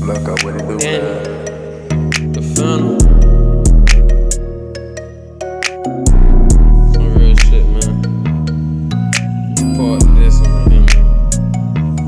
Look up with it, do that. The funnel. Some real shit, man. Part this on him.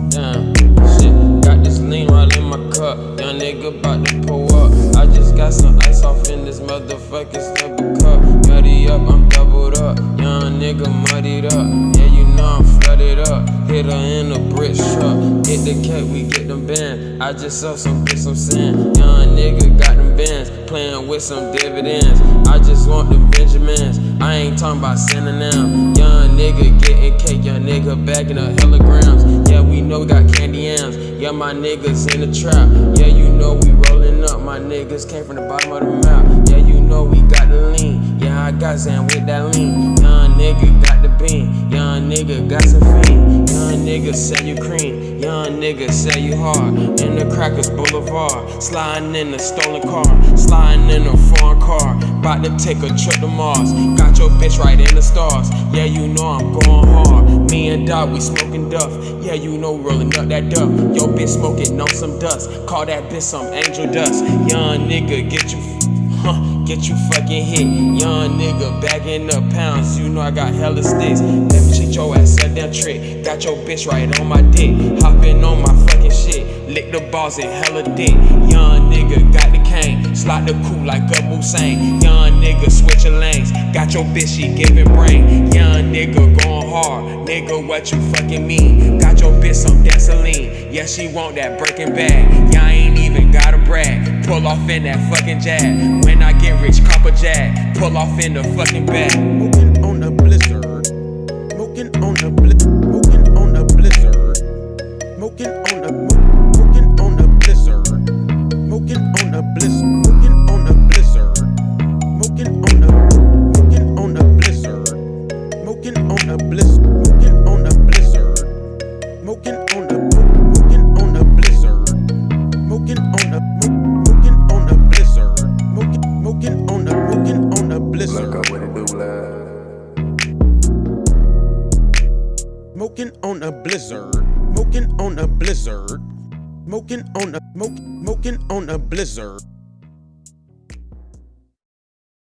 Damn, shit. Got this lean right in my cup. Young nigga about to pull up. I just got some ice off in this motherfucking slipper cup. Muddy up, I'm doubled up. Young nigga muddied up. Yeah, you know I'm flooded up. Hit her in a brick truck. Get the cake, we get them bands. I just saw some bitch, some sin. Young nigga got them bands. Playing with some dividends. I just want them Benjamins. I ain't talking about sending them. Young nigga getting cake. Young nigga bagging up hella grams. Yeah, we know we got candy yams. Yeah, my niggas in the trap. Yeah, you know we rolling up. My niggas came from the bottom of the map. Yeah, you know we got the lean. Yeah, I got Zan with that lean. Young nigga got the bean. Young nigga got some fiend. Young nigga sell you cream. Young nigga sell you hard. In the Crackers Boulevard. Sliding in a stolen car. Sliding in a foreign car. About to take a trip to Mars. Got your bitch right in the stars. Yeah, you know I'm going hard. Me and Doc, we smoking duff. Yeah, you know rolling up that duff. Yo bitch smoking on some dust. Call that bitch some angel dust. Young nigga get you fucking hit. Young nigga bagging up pounds. You know I got hella sticks. Let me treat your ass a damn trick. Got your bitch right on my dick. Hopping on my fucking shit. Lick the balls and hella dick. Young nigga got the cane. Slide the coupe like a Musain. Young nigga switching lanes. Got your bitch, she giving brain. Young nigga going hard. Nigga, what you fucking mean? Got your bitch some gasoline. Yeah, she want that Breaking Bad. Yeah, I ain't even gotta brag. Pull off in that fucking Jag. When I get rich, cop a Jag. Pull off in the fucking bag. Smoking on a blizzard. Smoking on a blizzard. Smoking on a blizzard. Smoking on a smoking on a blizzard. Smoking on a blizzard. Smoking on a blizzard. Smoking on a smoking on a blizzard. Smoking on a blizzard. Smoking on a blizzard. Smoking on a smoking on a blizzard. Smoking on a smoking on a blizzard. Smoking on a blizzard. Look up with it, do that. Smoking on a blizzard. Smoking on a blizzard. Smoking on a smoking on a blizzard.